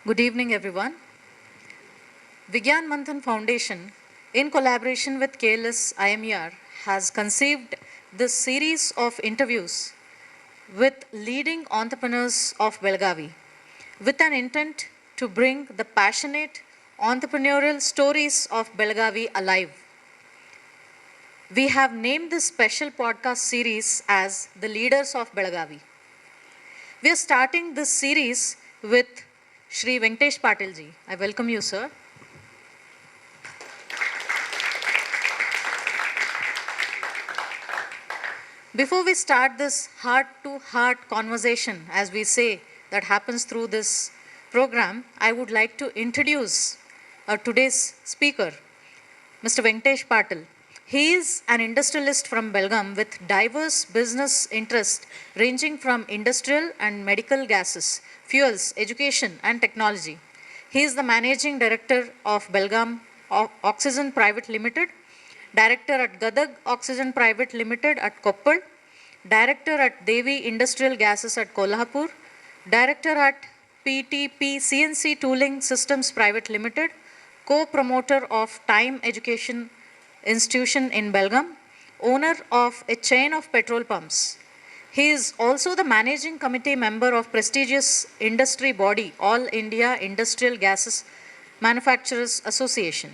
Good evening, everyone. Vigyan Manthan Foundation, in collaboration with KLS IMER, has conceived this series of interviews with leading entrepreneurs of Belagavi, with an intent to bring the passionate entrepreneurial stories of Belagavi alive. We have named this special podcast series as The Leaders of Belagavi. We are starting this series with Shri Venkatesh Patil ji. I welcome you, sir. Before we start this heart-to-heart conversation, as we say, that happens through this program, I would like to introduce today's speaker, Mr. Venkatesh Patil. He is an industrialist from Belgaum with diverse business interests ranging from industrial and medical gases, fuels, education, and technology. He is the managing director of Belgaum Oxygen Private Limited, director at Gadag Oxygen Private Limited at Koppal, director at Devi Industrial Gases at Kolhapur, director at PTP CNC Tooling Systems Private Limited, co-promoter of Time Education Institution in Belgaum, owner of a chain of petrol pumps. He is also the managing committee member of prestigious industry body All India Industrial Gases Manufacturers Association.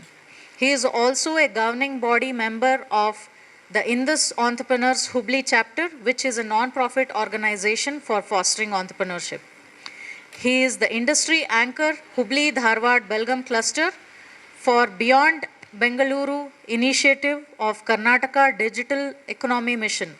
He is also a governing body member of the Indus Entrepreneurs Hubli chapter, which is a non-profit organization for fostering entrepreneurship. He is the industry anchor Hubli Dharwad Belgaum cluster for Beyond Bengaluru initiative of Karnataka Digital Economy Mission.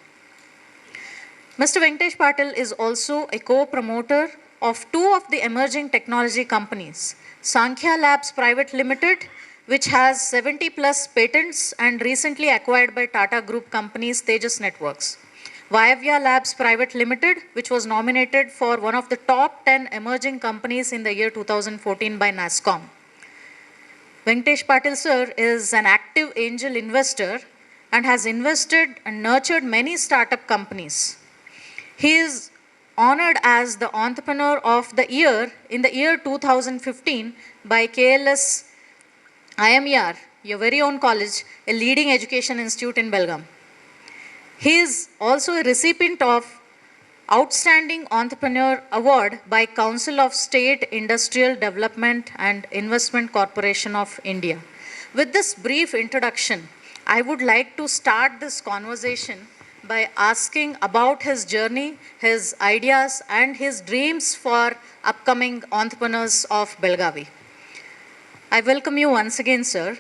Mr. Venkatesh Patil is also a co-promoter of two of the emerging technology companies, Sankhya Labs Private Limited, which has 70 plus patents and recently acquired by Tata Group companies Tejas Networks. Vayavya Labs Private Limited, which was nominated for one of the top 10 emerging companies in the year 2014 by NASSCOM. Venkatesh Patil sir is an active angel investor and has invested and nurtured many startup companies. He is honored as the Entrepreneur of the Year in the year 2015 by KLS IMER, your very own college, a leading education institute in Belgaum. He is also a recipient of Outstanding Entrepreneur Award by Council of State Industrial Development and Investment Corporation of India. With this brief introduction, I would like to start this conversation by asking about his journey, his ideas, and his dreams for upcoming entrepreneurs of Belagavi. I welcome you once again, sir.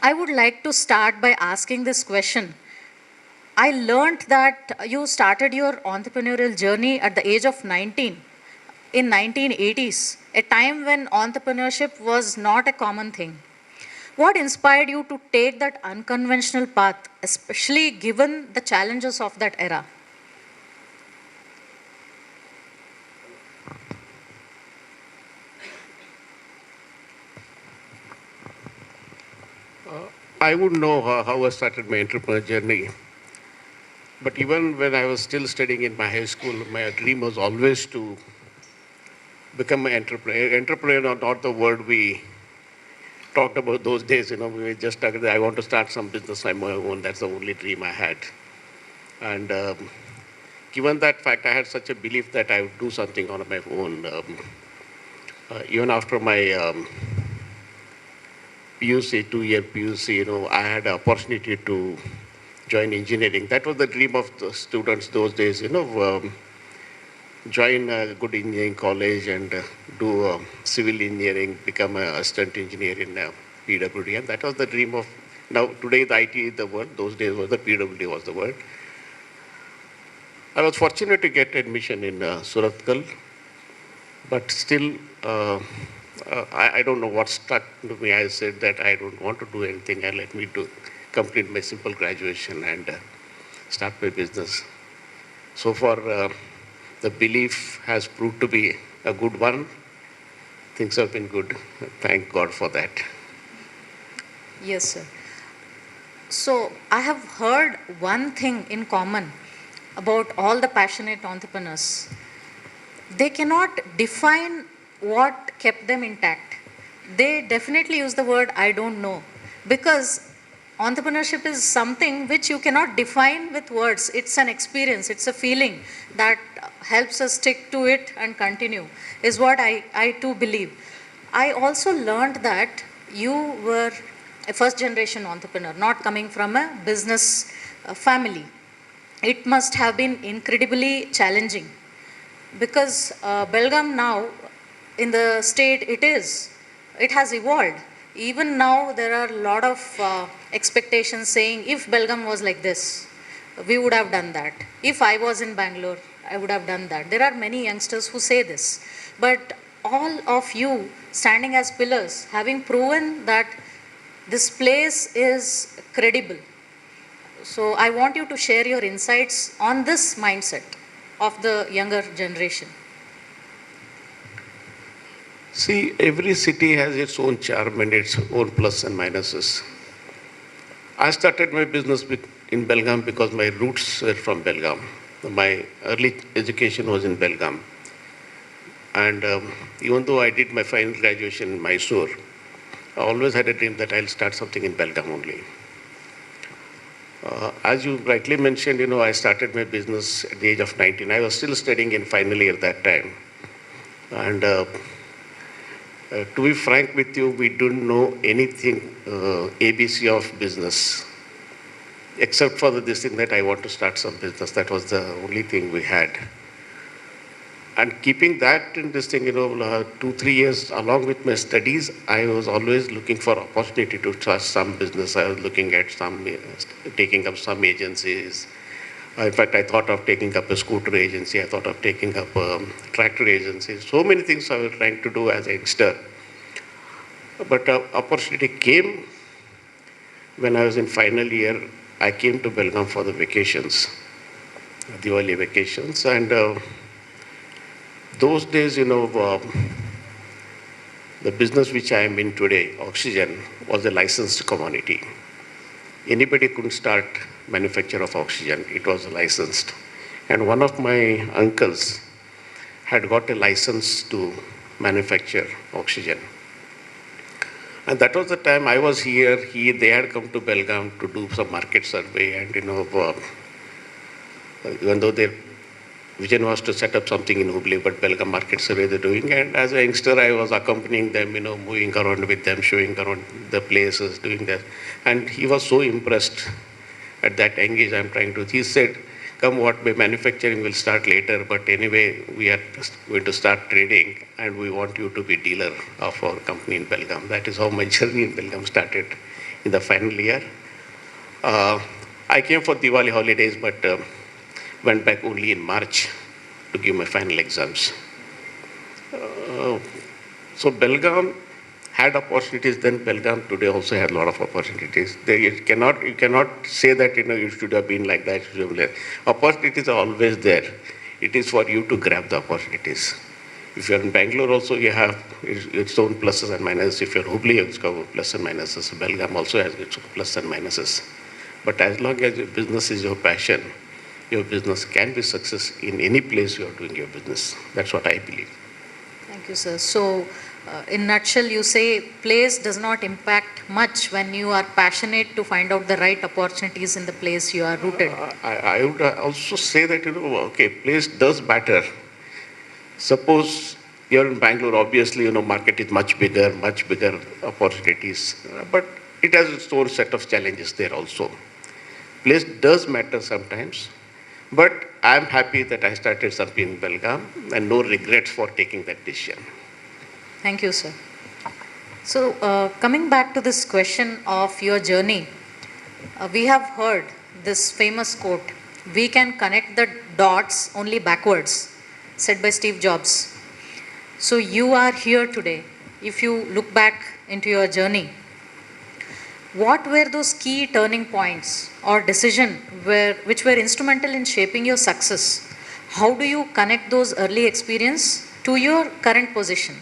I would like to start by asking this question. I learned that you started your entrepreneurial journey at the age of 19 in 1980s, a time when entrepreneurship was not a common thing. What inspired you to take that unconventional path, especially given the challenges of that era? I wouldn't know how I started my entrepreneur journey. But even when I was still studying in my high school, my dream was always to become an entrepreneur. Entrepreneur, not the word we talked about those days. We were just talking, I want to start some business on my own. That's the only dream I had. And given that fact, I had such a belief that I would do something on my own. Even after my PUC, 2-year PUC, I had an opportunity to join engineering. That was the dream of the students those days, join a good engineering college and do civil engineering, become an assistant engineer in PWD. And that was the dream of, now today the IT is the word, those days was the PWD was the word. I was fortunate to get admission in Surathkal, but still I don't know what stuck to me. I said that I don't want to do anything and let me complete my simple graduation and start my business. So far, the belief has proved to be a good one. Things have been good. Thank God for that. Yes, sir. So I have heard one thing in common about all the passionate entrepreneurs. They cannot define what kept them intact? They definitely use the word I don't know, because entrepreneurship is something which you cannot define with words. It's an experience, it's a feeling that helps us stick to it and continue, is what I too believe. I also learned that you were a first generation entrepreneur, not coming from a business family. It must have been incredibly challenging, because Belgaum now, in the state it has evolved. Even now, there are a lot of expectations saying, if Belgaum was like this, we would have done that. If I was in Bangalore, I would have done that. There are many youngsters who say this. But all of you standing as pillars, having proven that this place is credible. So I want you to share your insights on this mindset of the younger generation. See, every city has its own charm and its own plus and minuses. I started my business in Belgaum because my roots were from Belgaum. My early education was in Belgaum. And even though I did my final graduation in Mysore, I always had a dream that I'll start something in Belgaum only. As you rightly mentioned, I started my business at the age of 19. I was still studying in final year that time. And to be frank with you, we didn't know anything ABC of business, except for this thing that I want to start some business. That was the only thing we had. And keeping that in this thing, 2-3 years along with my studies, I was always looking for opportunity to start some business. I was looking at taking up some agencies. In fact, I thought of taking up a scooter agency. I thought of taking up a tractor agency. So many things I was trying to do as a youngster. But opportunity came when I was in final year. I came to Belgaum for the vacations, Diwali vacations, and those days, the business which I am in today, oxygen, was a licensed commodity. Anybody couldn't start manufacture of oxygen. It was licensed. And one of my uncles had got a license to manufacture oxygen. And that was the time I was here. They had come to Belgaum to do some market survey, and even though their vision was to set up something in Hubli, but Belgaum market survey they're doing. And as a youngster, I was accompanying them, moving around with them, showing around the places, doing that. And he was so impressed at that engage I'm trying to. He said, come what may, manufacturing will start later, but anyway, we are going to start trading, and we want you to be dealer of our company in Belgaum. That is how my journey in Belgaum started in the final year. I came for Diwali holidays, but went back only in March to give my final exams. So Belgaum had opportunities then. Belgaum today also had a lot of opportunities. You cannot say that you should have been like that. Opportunities are always there. It is for you to grab the opportunities. If you're in Bangalore also, you have its own pluses and minuses. If you're Hubli, it's got plus and minuses. Belgaum also has its plus and minuses. But as long as your business is your passion, your business can be success in any place you are doing your business. That's what I believe. Thank you, sir. So, in nutshell, you say place does not impact much when you are passionate to find out the right opportunities in the place you are rooted. I would also say that, okay, place does matter. Suppose you're in Bangalore, obviously, market is much bigger opportunities, but it has its own set of challenges there also. Place does matter sometimes. But I'm happy that I started something in Belgaum and no regrets for taking that decision. Thank you, sir. So, coming back to this question of your journey, we have heard this famous quote, we can connect the dots only backwards, said by Steve Jobs. So, you are here today. If you look back into your journey, what were those key turning points or decisions which were instrumental in shaping your success? How do you connect those early experiences to your current position?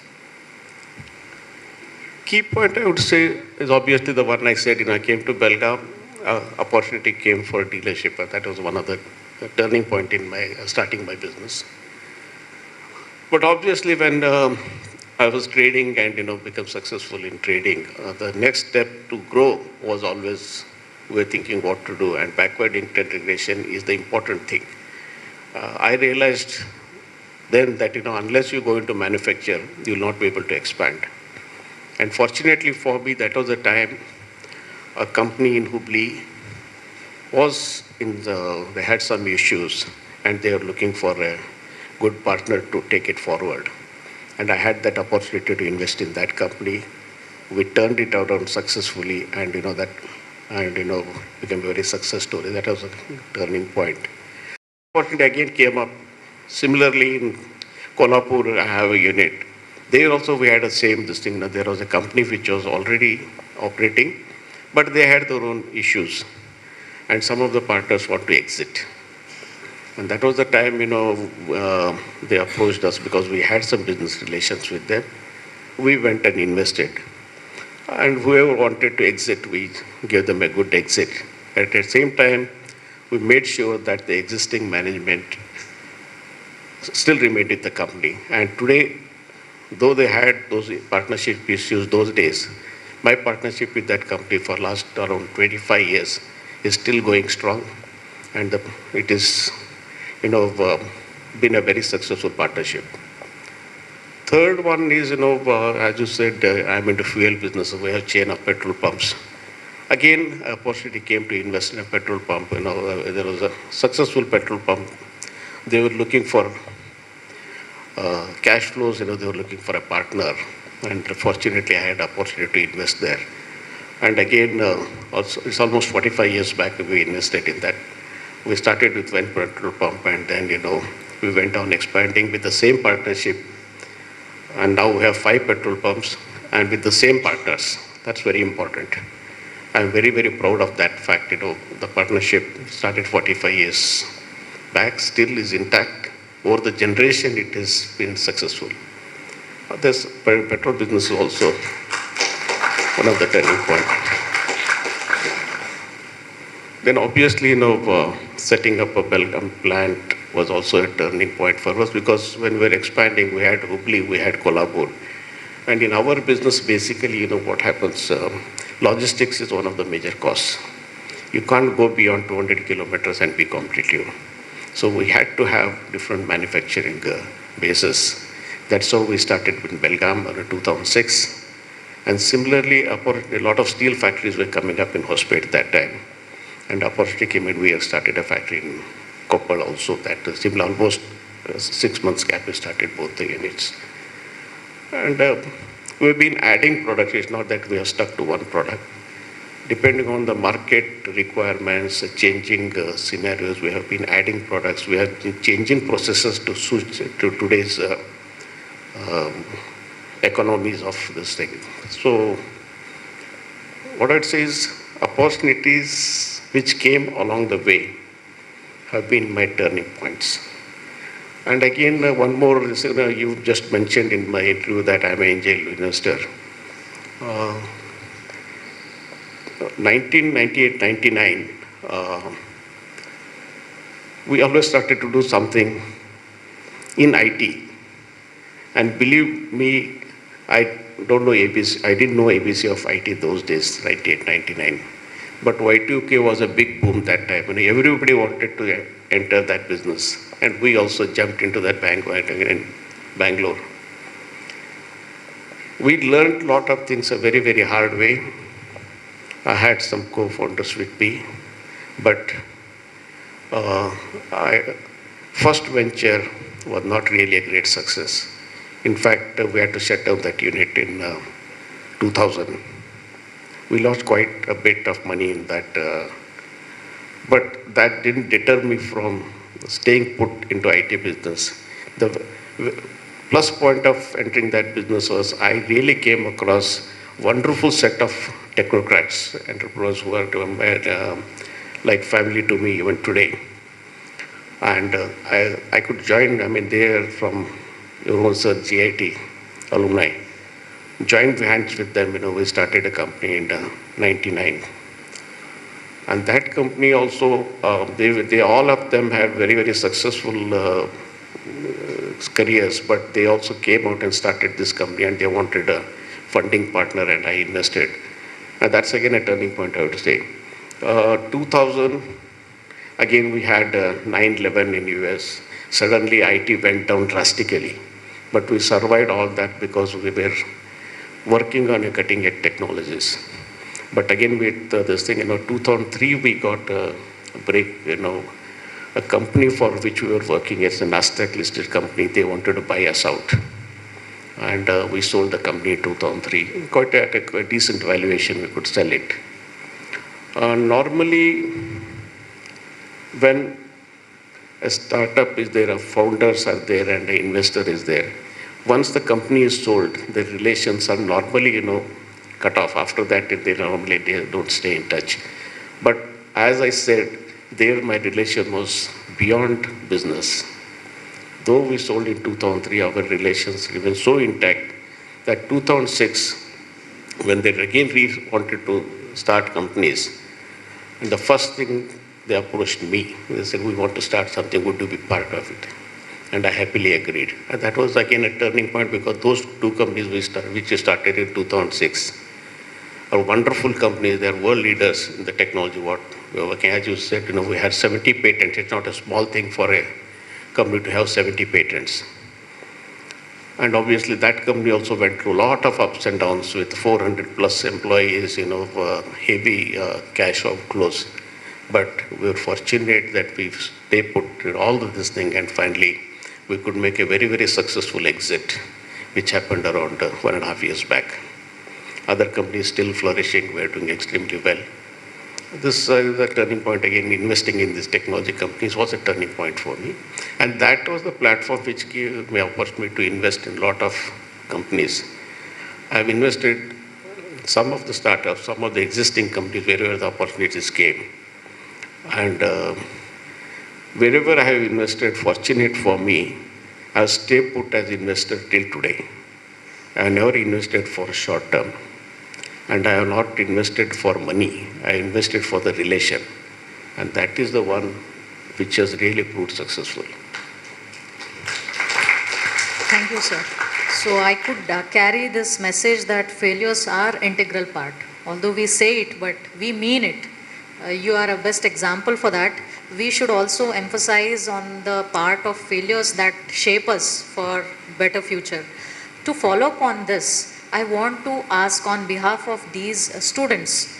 Key point I would say is obviously the one I said, I came to Belgaum, opportunity came for dealership. That was one of the turning point in my starting my business. But obviously when I was trading and, become successful in trading. The next step to grow was always we're thinking what to do, and backward integration is the important thing. I realized then that, unless you go into manufacture, you'll not be able to expand. And fortunately for me, that was the time a company in Hubli they had some issues and they were looking for a good partner to take it forward. And I had that opportunity to invest in that company. We turned it around successfully, and became a very success story. That was a turning point. Opportunity again came up. Similarly, in Kolhapur, I have a unit. There also we had the same this thing. There was a company which was already operating, but they had their own issues, and some of the partners want to exit. And that was the time, they approached us because we had some business relations with them. We went and invested. And whoever wanted to exit, we gave them a good exit. At the same time, we made sure that the existing management still remained in the company. And today, though they had those partnership issues those days, my partnership with that company for last around 25 years is still going strong. And it is, been a very successful partnership. Third one is, as you said, I'm into fuel business. We have chain of petrol pumps. Again, opportunity came to invest in a petrol pump. There was a successful petrol pump. They were looking for cash flows. They were looking for a partner. And fortunately, I had opportunity to invest there. And again, also, it's almost 45 years back we invested in that. We started with one petrol pump, and then, we went on expanding with the same partnership. And now we have 5 petrol pumps and with the same partners. That's very important. I'm very, very proud of that fact. The partnership started 45 years back, still is intact. Over the generation, it has been successful. This petrol business is also one of the turning points. Then obviously, setting up a Belgaum plant was also a turning point for us, because when we were expanding, we had Hubli, we had Kolhapur. And in our business, basically, what happens, logistics is one of the major costs. You can't go beyond 200 kilometers and be competitive. So we had to have different manufacturing bases. That's how we started with Belgaum in 2006. And similarly, a lot of steel factories were coming up in Hospet at that time. And opportunity came in, we have started a factory in Koppal also. That similar, almost 6 months gap, we started both the units. And we've been adding products. It's not that we are stuck to one product. Depending on the market requirements, changing scenarios, we have been adding products. We have been changing processes to suit to today's economies of this thing. So what I'd say is opportunities which came along the way have been my turning points. And again, one more, you just mentioned in my interview that I'm an angel investor. 1998-99, we always started to do something in IT. And believe me, I don't know ABC. I didn't know ABC of IT those days, 98-99. But Y2K was a big boom that time. Everybody wanted to enter that business. And we also jumped into that in Bangalore. We learned a lot of things a very, very hard way. I had some co-founders with me. But first venture was not really a great success. In fact, we had to shut down that unit in 2000. We lost quite a bit of money in that, but that didn't deter me from staying put into IT business. The plus point of entering that business was I really came across wonderful set of technocrats, entrepreneurs who are like family to me even today. And I could join, they are from your own GIT alumni. Joined hands with them, we started a company in 99. And that company also, they all of them had very, very successful careers, but they also came out and started this company and they wanted a funding partner and I invested. And that's again a turning point, I would say. 2000, again we had 9/11 in US. Suddenly IT went down drastically. But we survived all that because we were working on a cutting edge technologies. But again with this thing, 2003 we got a break, a company for which we were working, it's a Nasdaq listed company, they wanted to buy us out. And we sold the company in 2003. Quite at a decent valuation, we could sell it. Normally, when a startup is there, founders are there, and an investor is there, once the company is sold, the relations are normally, cut off. After that, they don't stay in touch. But as I said, there my relation was beyond business. Though we sold in 2003, our relations remain so intact that 2006, when they again wanted to start companies, and the first thing they approached me, they said, we want to start something, would you be part of it? And I happily agreed. And that was again a turning point because those two companies which we started in 2006 are wonderful companies. They are world leaders in the technology what we are working. As you said, we had 70 patents. It's not a small thing for a company to have 70 patents. And obviously that company also went through a lot of ups and downs with 400 plus employees, heavy cash outflows. But we were fortunate that we stay put in all of this thing and finally we could make a very, very successful exit, which happened around 1.5 years back. Other companies still flourishing, we're doing extremely well. This is a turning point again, investing in these technology companies was a turning point for me. And that was the platform which gave me opportunity to invest in a lot of companies. I've invested in some of the startups, some of the existing companies, wherever the opportunities came. And wherever I have invested, fortunate for me, I've stayed put as investor till today. I never invested for short term. And I have not invested for money. I invested for the relation. And that is the one which has really proved successful. Thank you, sir. So I could carry this message that failures are integral part. Although we say it, but we mean it. You are a best example for that. We should also emphasize on the part of failures that shape us for better future. To follow up on this, I want to ask on behalf of these students,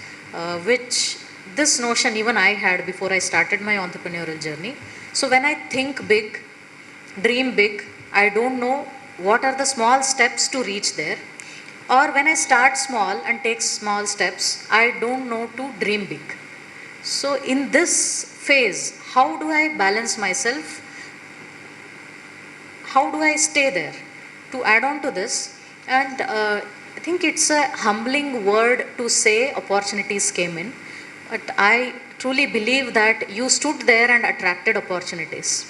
which this notion even I had before I started my entrepreneurial journey. So when I think big, dream big, I don't know what are the small steps to reach there. Or when I start small and take small steps, I don't know to dream big. So in this phase, how do I balance myself? How do I stay there? To add on to this, and I think it's a humbling word to say opportunities came in, but I truly believe that you stood there and attracted opportunities.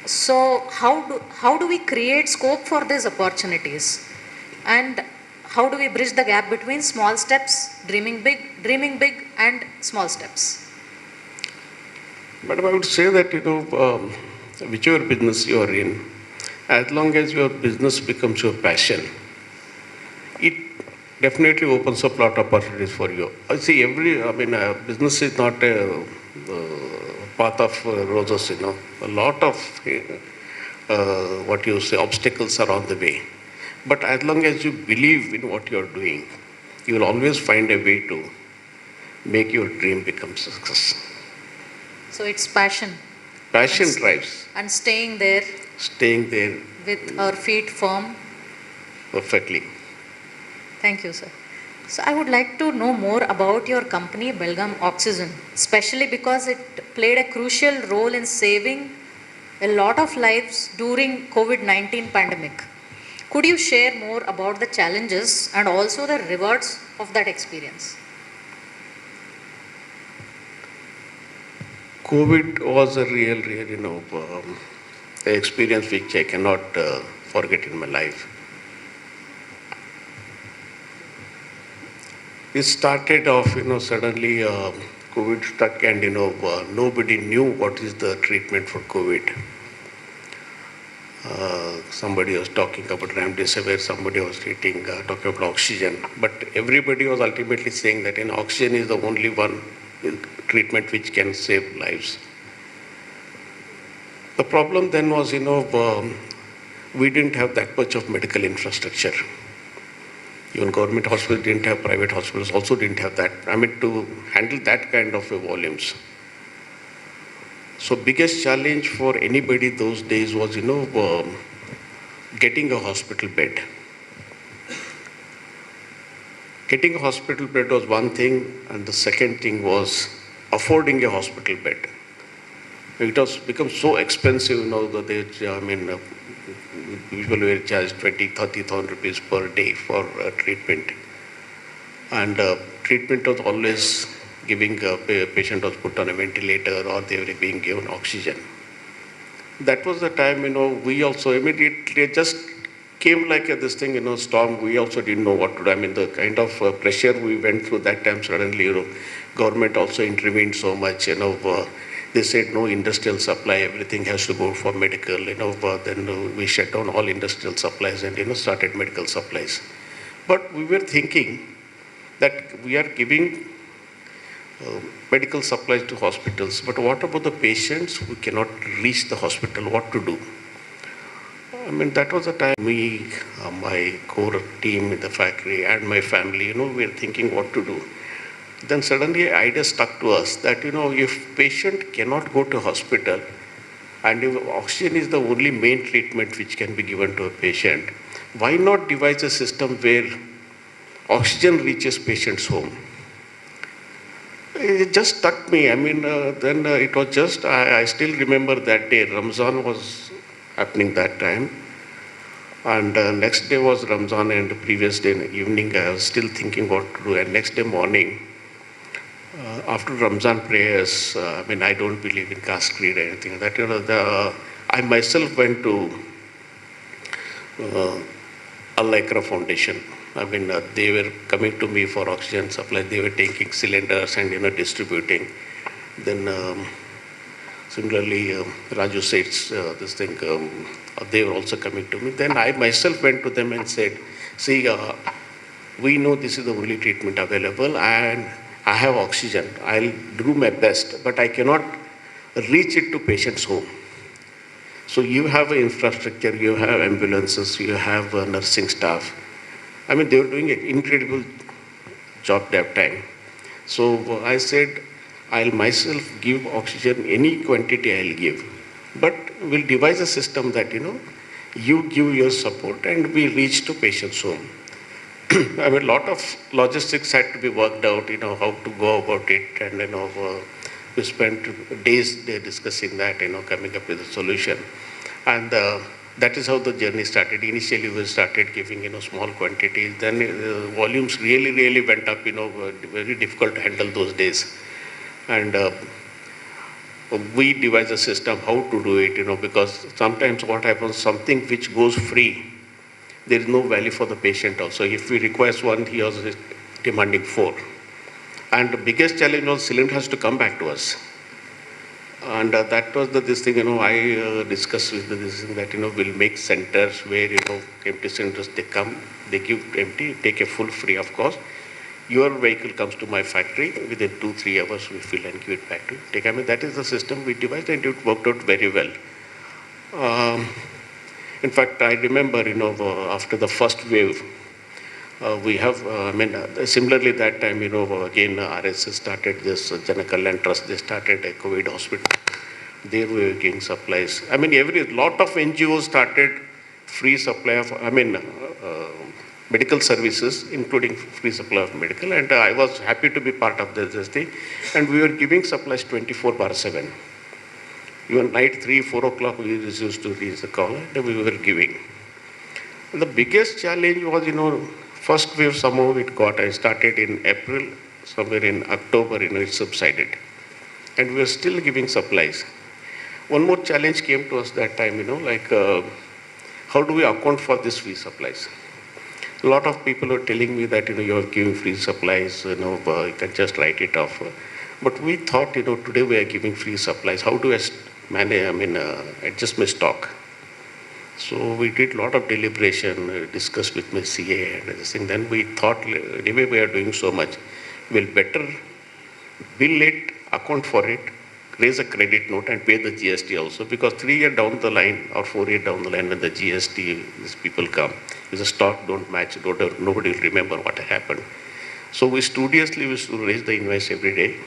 So how do we create scope for these opportunities? And how do we bridge the gap between small steps, dreaming big and small steps? Madam, I would say that, whichever business you are in, as long as your business becomes your passion, it definitely opens up a lot of opportunities for you. I see business is not a path of roses, A lot of, obstacles are on the way. But as long as you believe in what you're doing, you will always find a way to make your dream become success. So it's passion. Passion drives. And staying there. Staying there. With our feet firm. Perfectly. Thank you, sir. So I would like to know more about your company, Belgaum Oxygen, especially because it played a crucial role in saving a lot of lives during COVID-19 pandemic. Could you share more about the challenges and also the rewards of that experience? COVID was a real, experience which I cannot forget in my life. It started off, suddenly COVID struck and, nobody knew what is the treatment for COVID. Somebody was talking about remdesivir, somebody was talking about oxygen. But everybody was ultimately saying that oxygen is the only one treatment which can save lives. The problem then was, we didn't have that much of medical infrastructure. Even government hospitals didn't have, private hospitals also didn't have that. To handle that kind of volumes. So biggest challenge for anybody those days was, getting a hospital bed. Getting a hospital bed was one thing, and the second thing was affording a hospital bed. It has become so expensive now that usually we charge 20,000-30,000 rupees per day for treatment. And treatment was always giving a patient was put on a ventilator or they were being given oxygen. That was the time, we also immediately just came like this thing, storm. We also didn't know what to do. The kind of pressure we went through that time, suddenly, government also intervened so much, they said no industrial supply, everything has to go for medical, then we shut down all industrial supplies and, started medical supplies. But we were thinking that we are giving medical supplies to hospitals, but what about the patients who cannot reach the hospital? What to do? That was the time my core team in the factory and my family, we were thinking what to do. Then suddenly an idea stuck to us that, if patient cannot go to hospital and if oxygen is the only main treatment which can be given to a patient, why not devise a system where oxygen reaches patient's home? It just struck me. Then it was just, I still remember that day, Ramzan was happening that time. And next day was Ramzan, and the previous day in the evening I was still thinking what to do. And next day morning, after Ramzan prayers, I don't believe in caste creed or anything. That I myself went to Al-Ikra Foundation. They were coming to me for oxygen supply. They were taking cylinders and distributing. Then similarly, Raju said this thing. They were also coming to me. Then I myself went to them and said, "See, we know this is the only treatment available, and I have oxygen. I'll do my best, but I cannot reach it to patient's home. So you have infrastructure, you have ambulances, you have nursing staff." They were doing an incredible job that time. So I said, I'll myself give oxygen, any quantity I'll give. But we'll devise a system that, you give your support and we reach to patient's home. A lot of logistics had to be worked out, how to go about it. And, we spent days there discussing that, coming up with a solution. And that is how the journey started. Initially, we started giving, small quantities. Then volumes really went up, very difficult to handle those days. And we devised a system how to do it, because sometimes what happens, something which goes free, there is no value for the patient also. If we request one, he was demanding 4. And the biggest challenge was cylinder has to come back to us. And that was this thing, I discussed with this thing that, we'll make centers where, empty cylinders, they come, they give empty, take a full free of cost. Your vehicle comes to my factory, within 2-3 hours we fill and give it back to you. That is the system we devised, and it worked out very well. In fact, I remember, after the first wave, we have, similarly that time, again, RSS started this Janakalyan Trust, they started a COVID hospital. There we were giving supplies. Every lot of NGOs started free supply of, medical services, including free supply of medical, and I was happy to be part of this thing. And we were giving supplies 24/7. Even night 3-4 o'clock we used to reach the call, and we were giving. And the biggest challenge was, first wave somehow it got, I started in April, somewhere in October, it subsided. And we were still giving supplies. One more challenge came to us that time, how do we account for these free supplies? A lot of people were telling me that, you are giving free supplies, you can just write it off. But we thought, today we are giving free supplies. How do I manage, adjust my stock? So we did a lot of deliberation, discussed with my CA and everything. Then we thought, anyway, we are doing so much, we'll better bill it, account for it, raise a credit note and pay the GST also, because 3 years down the line or 4 years down the line when the GST, these people come, if the stock don't match, nobody will remember what happened. So we studiously used to raise the invoice every day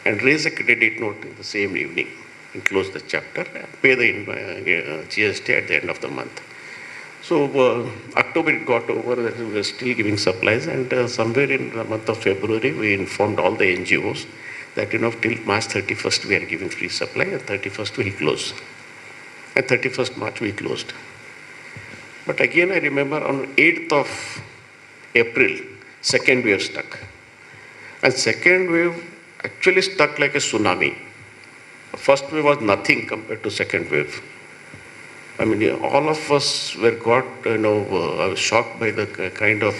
and raise a credit note in the same evening and close the chapter and pay the GST at the end of the month. So October it got over, that we were still giving supplies, and somewhere in the month of February we informed all the NGOs that till March 31st we are giving free supply, and 31st we'll close. And 31st March we closed. But again I remember on 8th of April, second wave struck. And second wave actually struck like a tsunami. First wave was nothing compared to second wave. I mean, all of us were shocked by the kind of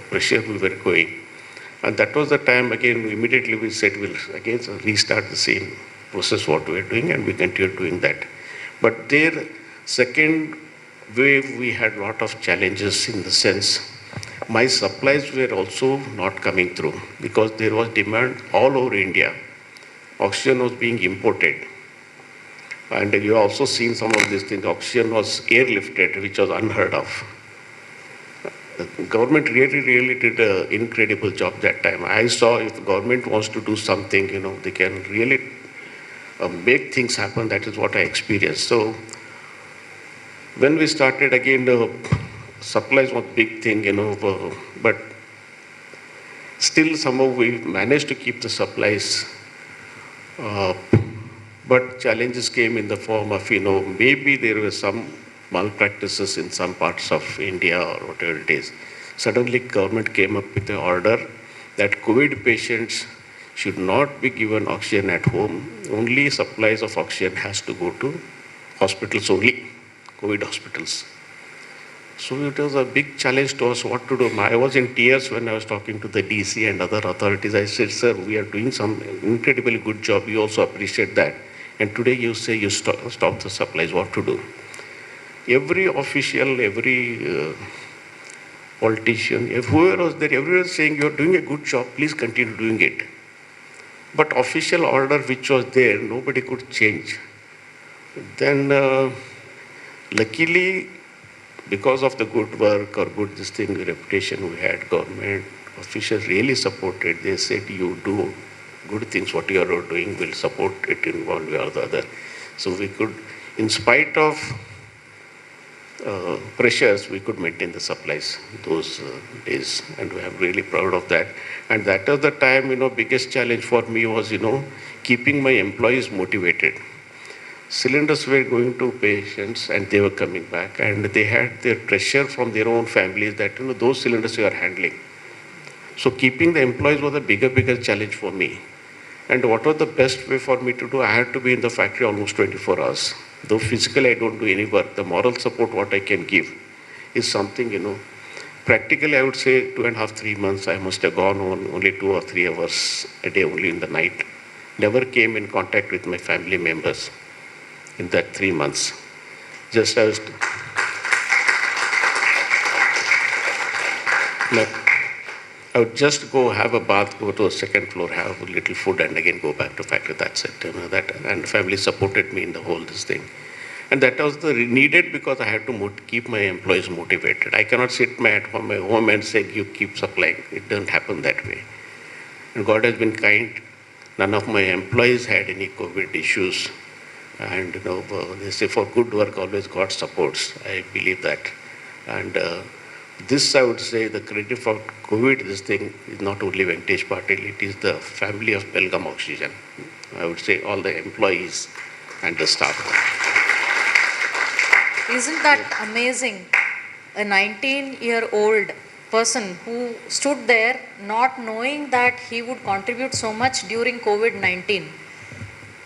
pressure we were going. And that was the time, again, immediately we said we'll again restart the same process what we were doing, and we continued doing that. But there, second wave, we had a lot of challenges in the sense, my supplies were also not coming through because there was demand all over India. Oxygen was being imported. And you also seen some of these things. Oxygen was airlifted, which was unheard of. The government really did an incredible job that time. I saw if the government wants to do something, they can really make things happen. That is what I experienced. So when we started again, the supplies was a big thing, but still somehow we managed to keep the supplies. But challenges came in the form of, maybe there were some malpractices in some parts of India or whatever it is. Suddenly government came up with an order that COVID patients should not be given oxygen at home. Only supplies of oxygen has to go to hospitals only, COVID hospitals. So it was a big challenge to us what to do. I was in tears when I was talking to the DC and other authorities. I said, sir, we are doing some incredibly good job. You also appreciate that. And today you say you stop the supplies, what to do? Every official, every politician, whoever was there, everyone was saying, you're doing a good job, please continue doing it. But official order which was there, nobody could change. Then luckily, because of the good work or good reputation we had, government officials really supported. They said, you do good things, what you are doing, will support it in one way or the other. So we could, in spite of pressures, we could maintain the supplies those days, and we are really proud of that. And that was the time, biggest challenge for me was, keeping my employees motivated. Cylinders were going to patients and they were coming back, and they had their pressure from their own families that, those cylinders you are handling. So keeping the employees was a bigger challenge for me. And what was the best way for me to do? I had to be in the factory almost 24 hours. Though physically I don't do any work, the moral support what I can give is something, practically I would say 2.5, 3 months I must have gone on only 2 or 3 hours a day, only in the night. Never came in contact with my family members in that 3 months. Just I was... I would just go have a bath, go to a second floor, have a little food, and again go back to factory. That's it. And family supported me in the whole this thing. And that was the needed because I had to keep my employees motivated. I cannot sit at my home and say, you keep supplying. It doesn't happen that way. And God has been kind. None of my employees had any COVID issues. And they say for good work, always God supports. I believe that. And this, I would say, the credit for COVID, this thing is not only Venkatesh Patil, it is the family of Belgaum Oxygen. I would say all the employees and the staff. Isn't that amazing? A 19-year-old person who stood there not knowing that he would contribute so much during COVID-19.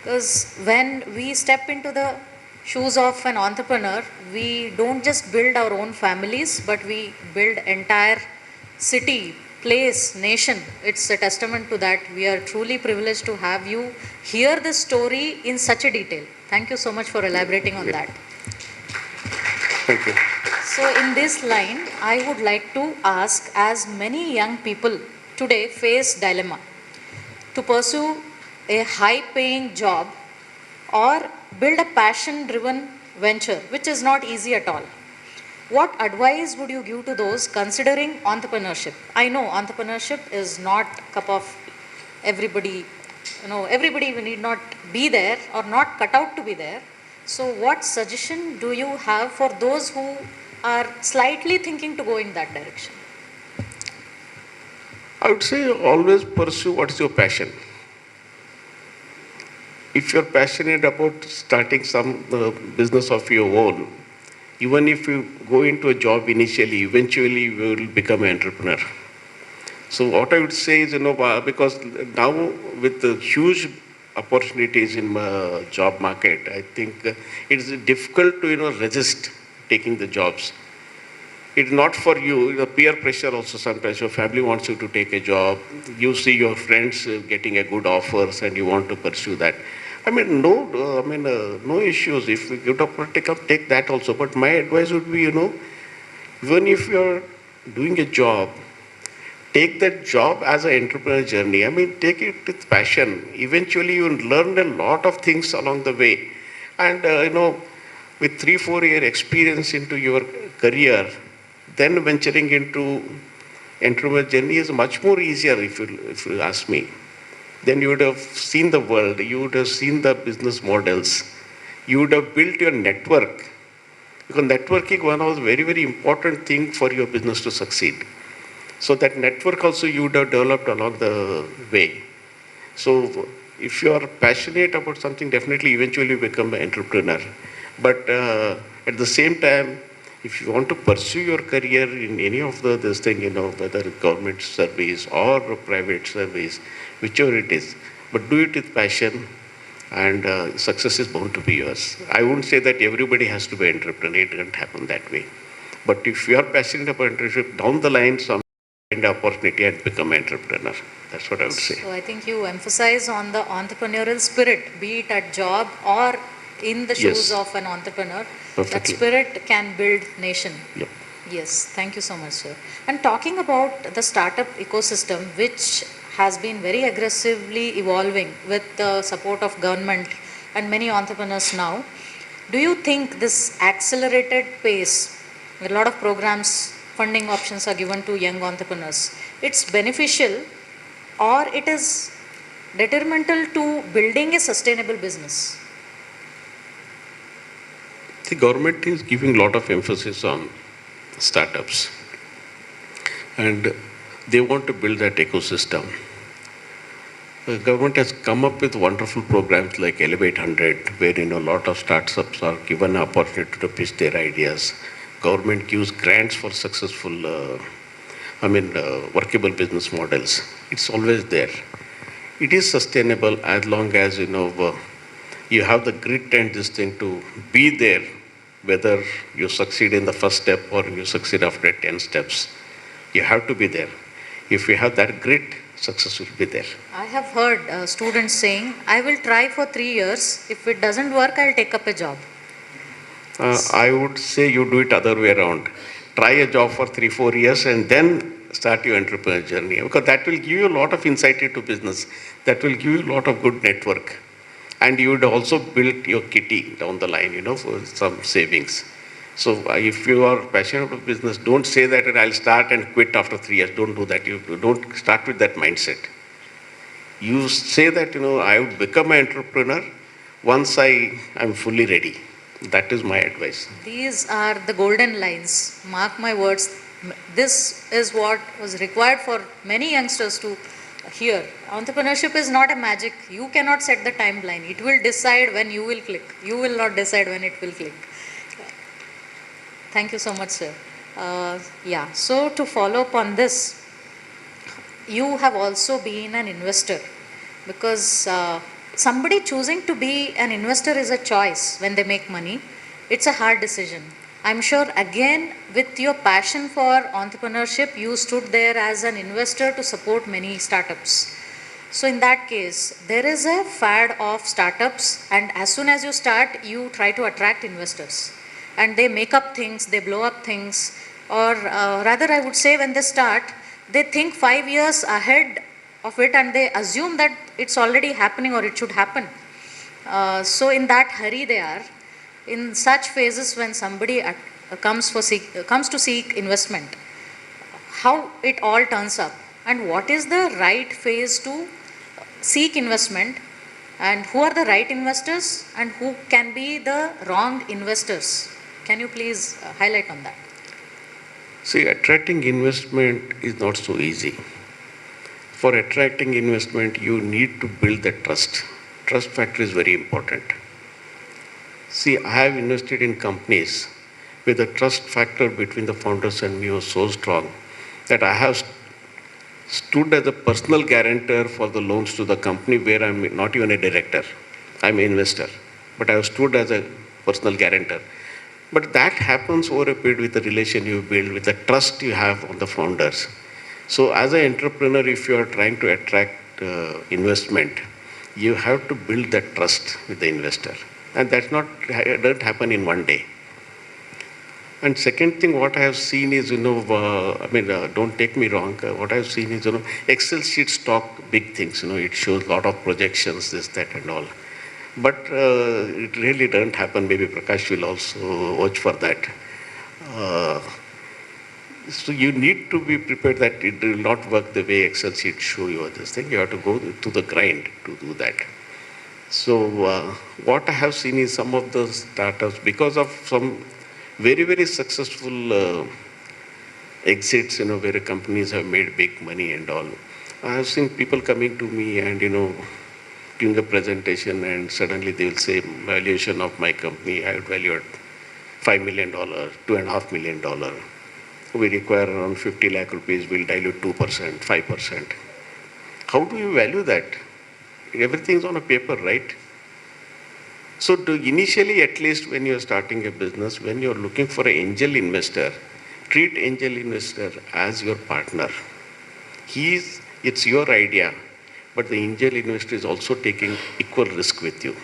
Because when we step into the shoes of an entrepreneur, we don't just build our own families, but we build entire city, place, nation. It's a testament to that. We are truly privileged to have you hear this story in such a detail. Thank you so much for elaborating on that. Thank you. So in this line, I would like to ask, as many young people today face dilemma to pursue a high paying job or build a passion driven venture, which is not easy at all. What advice would you give to those considering entrepreneurship? I know entrepreneurship is not cup of everybody, everybody need not be there or not cut out to be there. So what suggestion do you have for those who are slightly thinking to go in that direction? I would say always pursue what is your passion. If you're passionate about starting some business of your own, even if you go into a job initially, eventually you will become an entrepreneur. So what I would say is, because now with the huge opportunities in job market, I think it is difficult to, resist taking the jobs. It's not for you, the peer pressure also sometimes. Your family wants you to take a job. You see your friends getting a good offers and you want to pursue that. No issues. If you get opportunity, take that also. But my advice would be, even if you're doing a job, take that job as an entrepreneur journey. Take it with passion. Eventually, you learn a lot of things along the way. And, with 3-4 year experience into your career, then venturing into entrepreneur journey is much more easier if you ask me. Then you would have seen the world, you would have seen the business models, you would have built your network. Because networking one was very, very important thing for your business to succeed. So that network also you would have developed along the way. So if you are passionate about something, definitely eventually you become an entrepreneur. But at the same time, if you want to pursue your career in any of this thing, whether government service or private service, whichever it is, but do it with passion and success is bound to be yours. I wouldn't say that everybody has to be an entrepreneur. It doesn't happen that way. But if you are passionate about entrepreneurship, down the line, some find opportunity and become an entrepreneur. That's what I would say. So I think you emphasize on the entrepreneurial spirit, be it at job or in the shoes Yes. of an entrepreneur. Perfectly. That spirit can build nation. Yep. Yes, thank you so much, sir. And talking about the startup ecosystem, which has been very aggressively evolving with the support of government and many entrepreneurs now, do you think this accelerated pace, a lot of programs, funding options are given to young entrepreneurs, it's beneficial or it is detrimental to building a sustainable business? The government is giving a lot of emphasis on startups and they want to build that ecosystem. The government has come up with wonderful programs like Elevate 100, where a lot of startups are given an opportunity to pitch their ideas. Government gives grants for successful, workable business models. It's always there. It is sustainable as long as you have the grit and this thing to be there, whether you succeed in the first step or you succeed after 10 steps. You have to be there. If you have that grit, success will be there. I have heard students saying, I will try for 3 years. If it doesn't work, I'll take up a job. I would say you do it other way around. Try a job for 3-4 years and then start your entrepreneur journey, because that will give you a lot of insight into business. That will give you a lot of good network. And you would also build your kitty down the line, for some savings. So if you are passionate about business, don't say that I'll start and quit after 3 years. Don't do that. You don't start with that mindset. You say that, I would become an entrepreneur once I'm fully ready. That is my advice. These are the golden lines. Mark my words. This is what was required for many youngsters to hear. Entrepreneurship is not a magic. You cannot set the timeline. It will decide when you will click. You will not decide when it will click. Thank you so much, sir. So to follow up on this, you have also been an investor, because somebody choosing to be an investor is a choice when they make money. It's a hard decision. I'm sure again with your passion for entrepreneurship, you stood there as an investor to support many startups. So in that case, there is a fad of startups, and as soon as you start, you try to attract investors. and they make up things, they blow up things, or rather I would say when they start, they think 5 years ahead of it and they assume that it's already happening or it should happen. So in that hurry they are. In such phases when somebody comes to seek investment, how it all turns up and what is the right phase to seek investment, and who are the right investors and who can be the wrong investors. Can you please highlight on that? See, attracting investment is not so easy. For attracting investment, you need to build the trust. Trust factor is very important. See, I have invested in companies where the trust factor between the founders and me was so strong that I have stood as a personal guarantor for the loans to the company where I'm not even a director. I'm an investor, but I have stood as a personal guarantor. But that happens over a period with the relation you build, with the trust you have on the founders. So as an entrepreneur, if you are trying to attract investment, you have to build that trust with the investor. And that's not, it doesn't happen in one day. And second thing, what I have seen is, don't take me wrong, what I have seen is, Excel sheets talk big things, it shows a lot of projections, this, that, and all. But it really doesn't happen. Maybe Prakash will also watch for that. So you need to be prepared that it will not work the way Excel sheets show you this thing. You have to go to the grind to do that. So what I have seen is some of the startups, because of some very, very successful exits, where companies have made big money and all. I have seen people coming to me and, doing a presentation and suddenly they will say, valuation of my company, I would value at $5 million, $2.5 million. We require around 50 lakh rupees, we'll dilute 2%, 5%. How do you value that? Everything's on a paper, right? So initially, at least when you're starting a business, when you're looking for an angel investor, treat angel investor as your partner. It's your idea, but the angel investor is also taking equal risk with you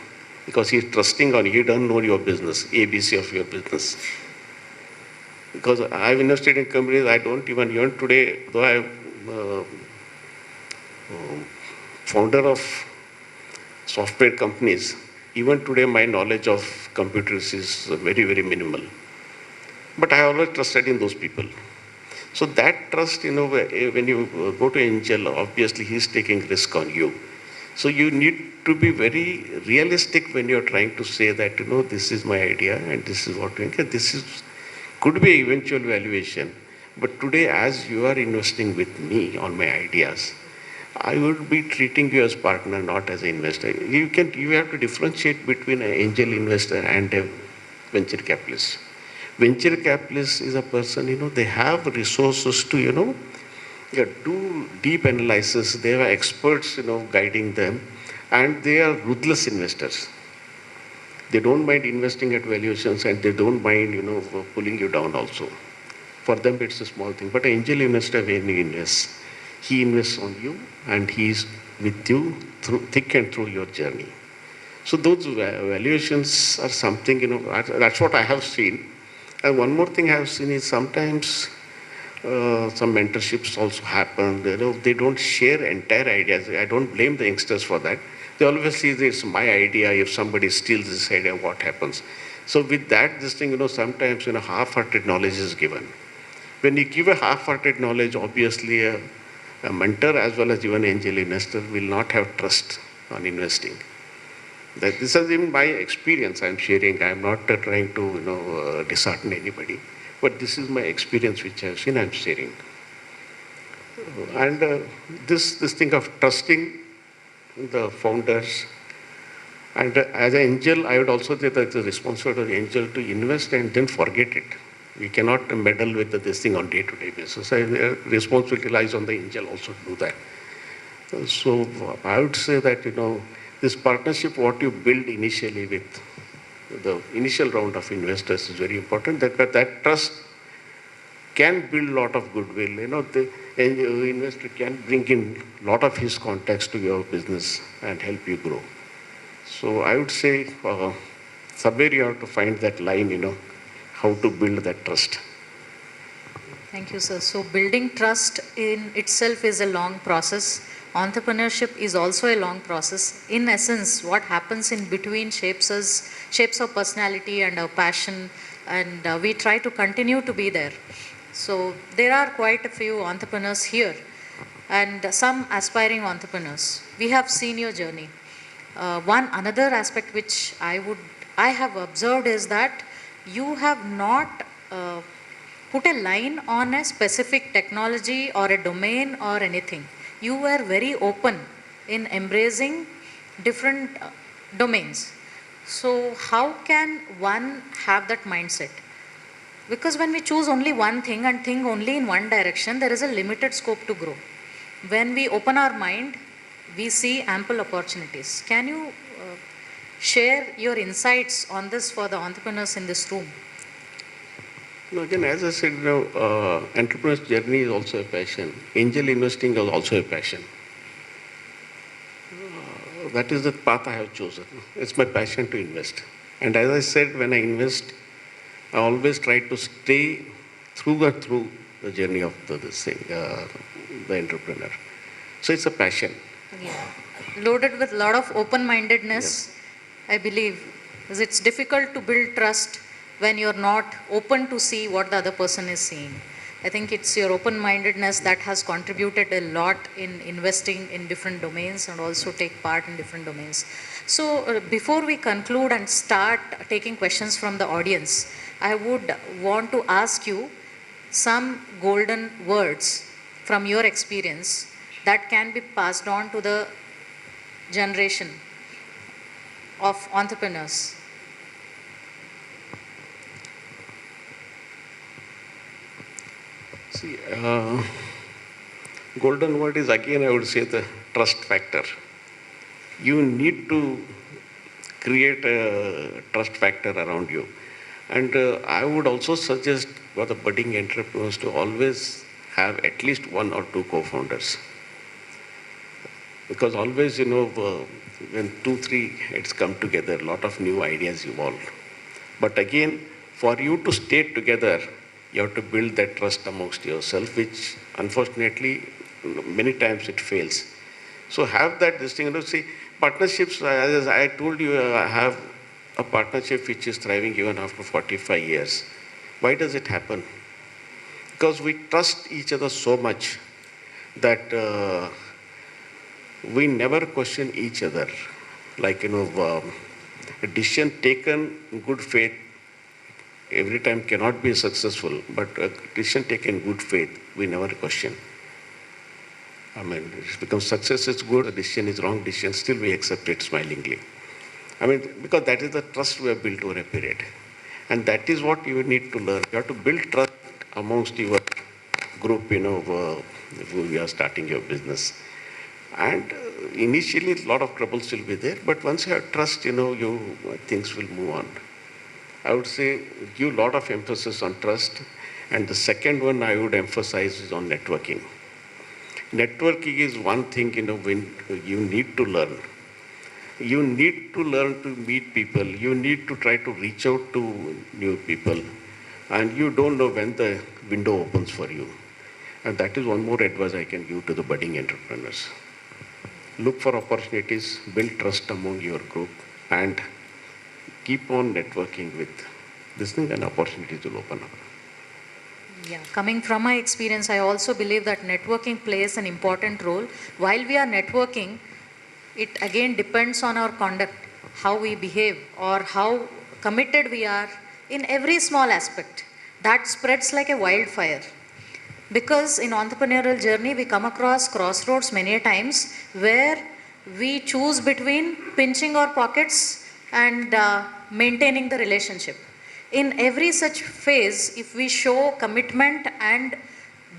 because he's trusting on you. He doesn't know your business, ABC of your business. Because I've invested in companies I don't even today, though I'm founder of software companies, even today my knowledge of computers is very, very minimal. But I always trusted in those people. So that trust, when you go to angel, obviously he's taking risk on you. So you need to be very realistic when you're trying to say that, this is my idea and this is what we can. Could be eventual valuation. But today, as you are investing with me on my ideas, I would be treating you as partner, not as an investor. You have to differentiate between an angel investor and a venture capitalist. Venture capitalist is a person, they have resources to, do deep analysis. They have experts, guiding them, and they are ruthless investors. They don't mind investing at valuations and they don't mind, pulling you down also. For them, it's a small thing. But an angel investor, when he invests on you and he's with you through thick and through your journey. So those valuations are something, that's what I have seen. And one more thing I have seen is sometimes some mentorships also happen. They don't share entire ideas. I don't blame the youngsters for that. They always see it's my idea. If somebody steals this idea, what happens? So with that, this thing, sometimes, half-hearted knowledge is given. When you give a half-hearted knowledge, obviously a mentor as well as even angel investor will not have trust on investing. This is even my experience I'm sharing. I'm not trying to, dishearten anybody. But this is my experience which I've seen, I'm sharing. And this thing of trusting the founders, and as an angel, I would also say that it's a responsibility of the angel to invest and then forget it. We cannot meddle with this thing on day-to-day basis. So responsibility lies on the angel also to do that. So I would say that, this partnership, what you build initially with the initial round of investors is very important. That trust can build a lot of goodwill. The investor can bring in a lot of his contacts to your business and help you grow. So I would say somewhere you have to find that line, how to build that trust. Thank you, sir. So building trust in itself is a long process. Entrepreneurship is also a long process. In essence, what happens in between shapes us, shapes our personality and our passion, and we try to continue to be there. So there are quite a few entrepreneurs here, and some aspiring entrepreneurs. We have seen your journey. One another aspect which I have observed is that you have not put a line on a specific technology or a domain or anything. You were very open in embracing different domains. So how can one have that mindset? Because when we choose only one thing and think only in one direction, there is a limited scope to grow. When we open our mind, we see ample opportunities. Can you share your insights on this for the entrepreneurs in this room? No, again, as I said, entrepreneur's journey is also a passion. Angel investing is also a passion. That is the path I have chosen. It's my passion to invest. And as I said, when I invest, I always try to stay through the journey of the entrepreneur. So it's a passion. Yeah. Loaded with a lot of open-mindedness, yeah. I believe. Because it's difficult to build trust when you're not open to see what the other person is seeing. I think it's your open-mindedness that has contributed a lot in investing in different domains and also take part in different domains. So before we conclude and start taking questions from the audience, I would want to ask you some golden words from your experience that can be passed on to the generation of entrepreneurs. See, golden word is again, I would say, the trust factor. You need to create a trust factor around you. And I would also suggest for the budding entrepreneurs to always have at least one or two co-founders. Because always, when 2-3 heads come together, a lot of new ideas evolve. But again, for you to stay together, you have to build that trust amongst yourself, which unfortunately many times it fails. So have that distinction. See, partnerships, as I told you, I have a partnership which is thriving even after 45 years. Why does it happen? Because we trust each other so much that we never question each other. Like, a decision taken in good faith every time cannot be successful, but a decision taken in good faith, we never question. I mean, it becomes success is good, a decision is wrong, decision, still we accept it smilingly. I mean, because that is the trust we have built over a period. And that is what you need to learn. You have to build trust amongst your group, who you are starting your business. And initially, a lot of troubles will be there, but once you have trust, things will move on. I would say give a lot of emphasis on trust. And the second one I would emphasize is on networking. Networking is one thing, when you need to learn. You need to learn to meet people. You need to try to reach out to new people. And you don't know when the window opens for you. And that is one more advice I can give to the budding entrepreneurs. Look for opportunities, build trust among your group, and keep on networking with this thing, and opportunities will open up. Yeah, coming from my experience, I also believe that networking plays an important role. While we are networking, it again depends on our conduct, how we behave or how committed we are in every small aspect. That spreads like a wildfire. Because in entrepreneurial journey, we come across crossroads many a times where we choose between pinching our pockets and maintaining the relationship. In every such phase, if we show commitment and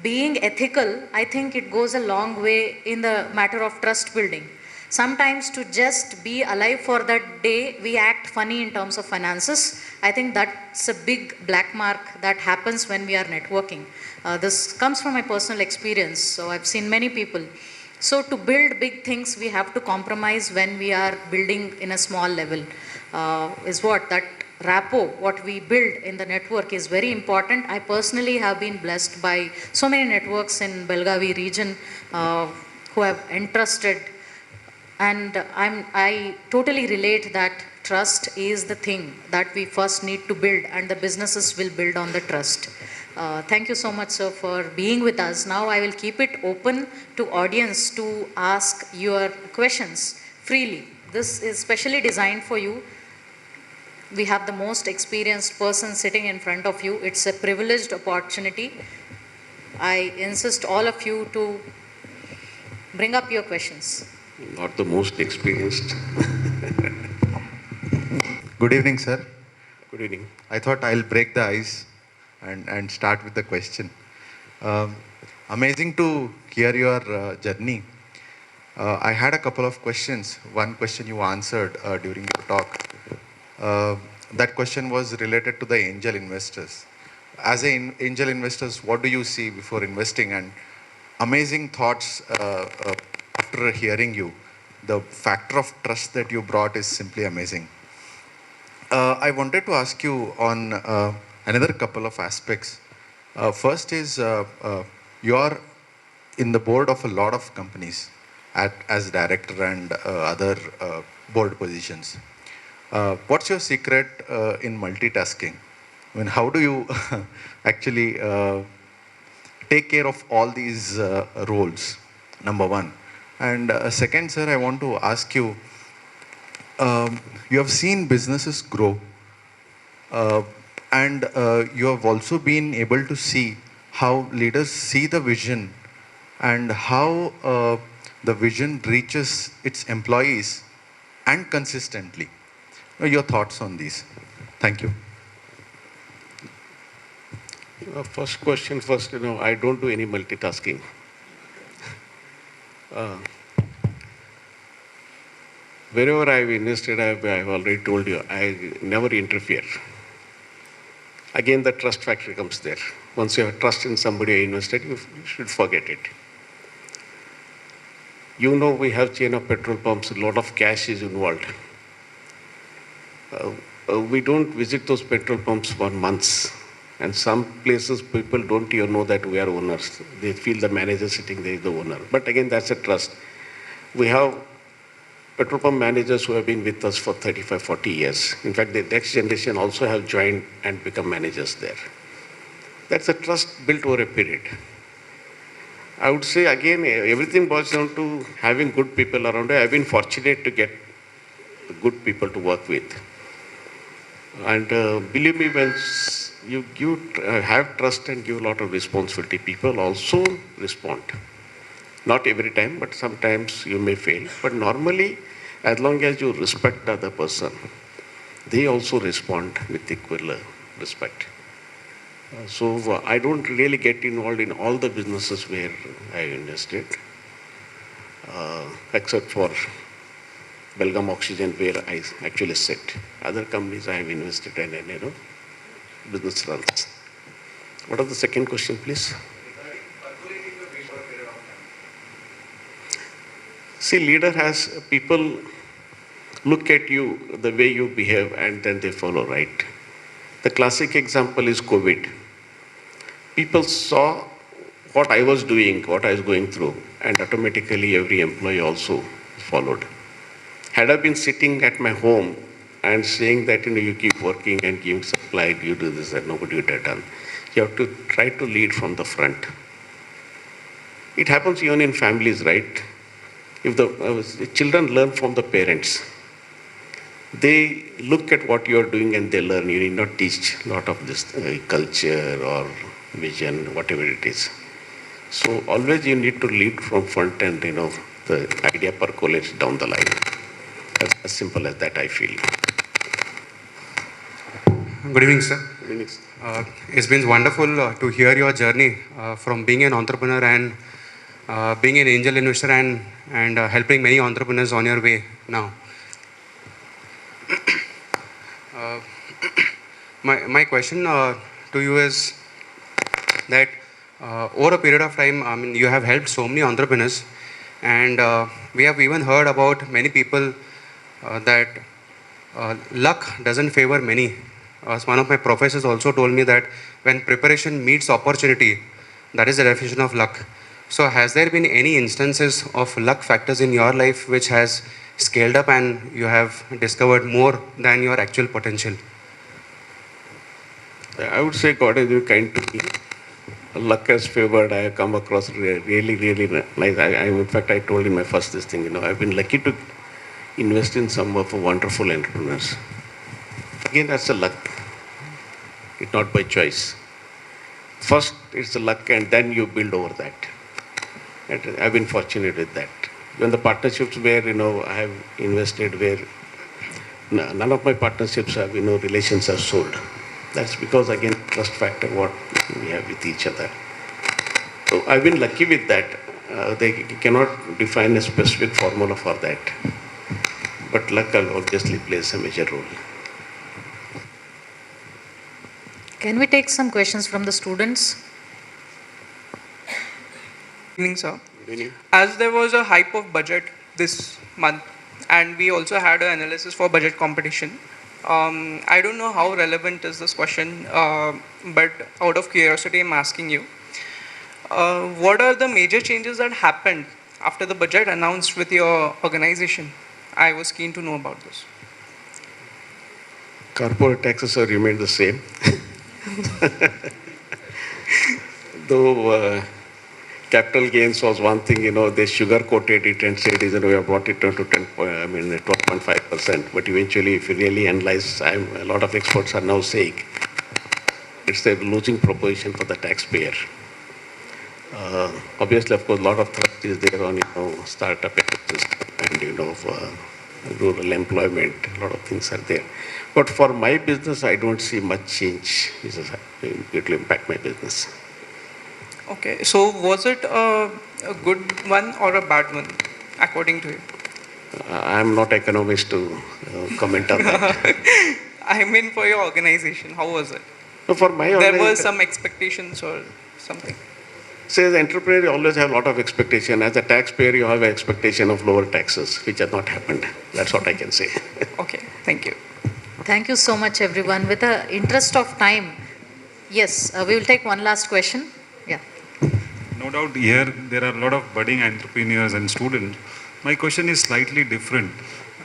being ethical, I think it goes a long way in the matter of trust building. Sometimes to just be alive for that day, we act funny in terms of finances. I think that's a big black mark that happens when we are networking. This comes from my personal experience, so I've seen many people. So to build big things, we have to compromise when we are building in a small level, is what that rapport, what we build in the network is very important. I personally have been blessed by so many networks in Belagavi region who have entrusted, and I totally relate that trust is the thing that we first need to build, and the businesses will build on the trust. Thank you so much, sir, for being with us. Now I will keep it open to audience to ask your questions freely. This is specially designed for you. We have the most experienced person sitting in front of you. It's a privileged opportunity. I insist all of you to bring up your questions. Not the most experienced. Good evening, sir. Good evening. I thought I'll break the ice and start with the question. Amazing to hear your journey. I had a couple of questions. One question you answered during your talk. That question was related to the angel investors. As an angel investors, what do you see before investing? And amazing thoughts after hearing you. The factor of trust that you brought is simply amazing. I wanted to ask you on another couple of aspects. First is you are in the board of a lot of companies as director and other board positions. What's your secret in multitasking? I mean, how do you actually take care of all these roles? Number one. And second, sir, I want to ask you, you have seen businesses grow and you have also been able to see how leaders see the vision and how the vision reaches its employees and consistently. Your thoughts on these? Thank you. First question first, I don't do any multitasking. Wherever I've invested, I've already told you, I never interfere. Again, the trust factor comes there. Once you have trust in somebody you invested, you should forget it. We have chain of petrol pumps, a lot of cash is involved. We don't visit those petrol pumps for months. And some places people don't even know that we are owners. They feel the manager sitting there is the owner. But again, that's a trust. We have petrol pump managers who have been with us for 35, 40 years. In fact, the next generation also have joined and become managers there. That's a trust built over a period. I would say, again, everything boils down to having good people around. I've been fortunate to get good people to work with. And believe me, when you have trust and give a lot of responsibility, people also respond. Not every time, but sometimes you may fail. But normally, as long as you respect the other person, they also respond with equal respect. So I don't really get involved in all the businesses where I invested, except for Belgaum Oxygen, where I actually sit. Other companies I have invested in, business runs. What was the second question, please? See, leader has people look at you, the way you behave, and then they follow, right? The classic example is COVID. People saw what I was doing, what I was going through, and automatically every employee also followed. Had I been sitting at my home and saying that you keep working and giving supply, you do this, that nobody would have done. You have to try to lead from the front. It happens even in families, right? If the children learn from the parents, they look at what you are doing and they learn. You need not teach a lot of this culture or vision, whatever it is. So always you need to lead from front and, the idea percolates down the line. As simple as that, I feel. Good evening, sir. Good evening. It's been wonderful to hear your journey from being an entrepreneur and being an angel investor and helping many entrepreneurs on your way now. My question to you is that over a period of time, you have helped so many entrepreneurs, and we have even heard about many people that luck doesn't favor many. As one of my professors also told me that when preparation meets opportunity, that is the definition of luck. So has there been any instances of luck factors in your life which has scaled up and you have discovered more than your actual potential? I would say God has been kind to me. Luck has favored. I have come across really, really nice. In fact, I told in my first this thing, I've been lucky to invest in some of wonderful entrepreneurs. Again, that's a luck. It's not by choice. First, it's the luck, and then you build over that. And I've been fortunate with that. When the partnerships where, I have invested where none of my partnerships have, relations have sold. That's because, again, trust factor, what we have with each other. So I've been lucky with that. They cannot define a specific formula for that. But luck obviously plays a major role. Can we take some questions from the students? Good evening, sir. Good evening. As there was a hype of budget this month, and we also had an analysis for budget competition. I don't know how relevant is this question, but out of curiosity, I'm asking you. What are the major changes that happened after the budget announced with your organization? I was keen to know about this. Corporate taxes have remained the same. Though capital gains was one thing, they sugar-coated it and said, we have brought it down to 12.5%. But eventually, if you really analyze, a lot of experts are now saying it's a losing proposition for the taxpayer. Obviously, of course, a lot of thrust is there on, startup ecosystem and, rural employment. A lot of things are there. But for my business, I don't see much change. It will impact my business. Okay, so was it a good one or a bad one, according to you? I'm not economist to comment on that. I mean, for your organization, how was it? So for my There organization, were some expectations or something. say as an entrepreneur, you always have a lot of expectation. As a taxpayer, you have an expectation of lower taxes, which has not happened. That's what I can say. Okay, thank you. Thank you so much, everyone. With the interest of time, yes, we will take one last question. Yeah. No doubt here there are a lot of budding entrepreneurs and students. My question is slightly different.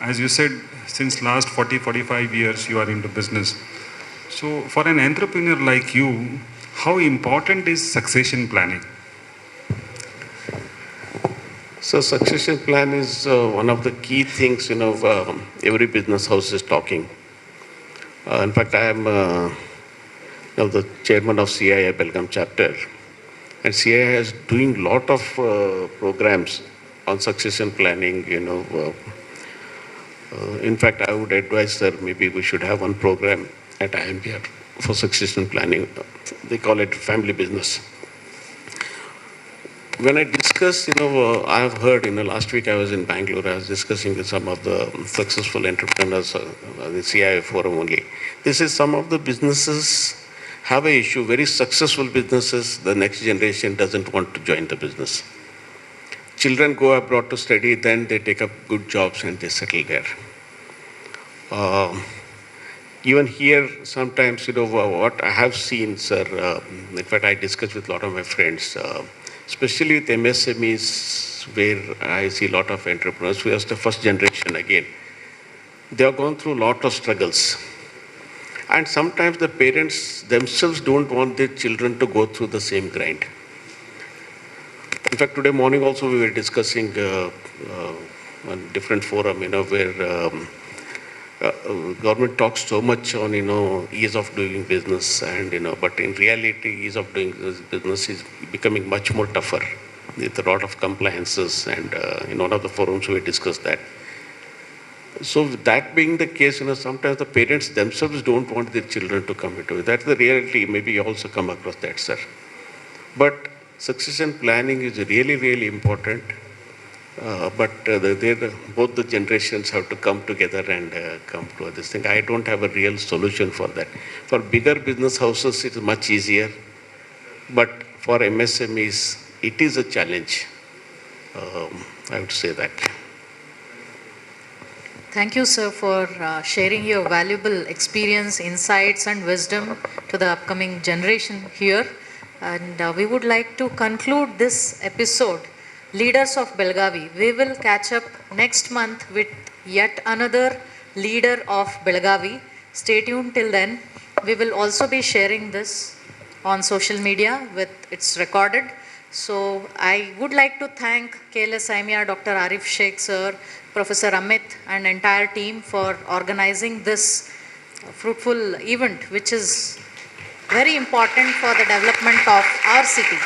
As you said, since last 40-45 years you are into business. So for an entrepreneur like you, how important is succession planning? So succession plan is one of the key things, every business house is talking. In fact, I am the chairman of CII Belgaum chapter. And CII is doing a lot of programs on succession planning, in fact, I would advise that maybe we should have one program at IMER for succession planning. They call it family business. When I discuss, I have heard, last week I was in Bangalore, I was discussing with some of the successful entrepreneurs, the CII forum only. This is some of the businesses have an issue, very successful businesses, the next generation doesn't want to join the business. Children go abroad to study, then they take up good jobs and they settle there. Even here, sometimes, what I have seen, sir, in fact, I discussed with a lot of my friends, especially with MSMEs, where I see a lot of entrepreneurs who are the first generation again. They have gone through a lot of struggles. And sometimes the parents themselves don't want their children to go through the same grind. In fact, today morning also we were discussing on different forum, where government talks so much on, ease of doing business and, but in reality, ease of doing business is becoming much more tougher with a lot of compliances and in one of the forums we discussed that. So that being the case, sometimes the parents themselves don't want their children to come into it. That's the reality. Maybe you also come across that, sir. But succession planning is really, really important. But both the generations have to come together and come to this thing. I don't have a real solution for that. For bigger business houses, it is much easier. But for MSMEs, it is a challenge. I would say that. Thank you, sir, for sharing your valuable experience, insights, and wisdom to the upcoming generation here. And we would like to conclude this episode, Leaders of Belgavi. We will catch up next month with yet another leader of Belgavi. Stay tuned till then. We will also be sharing this on social media with it's recorded. So I would like to thank KLS IMER Dr. Arif Sheikh sir, Professor Amit and entire team for organizing this fruitful event, which is very important for the development of our city.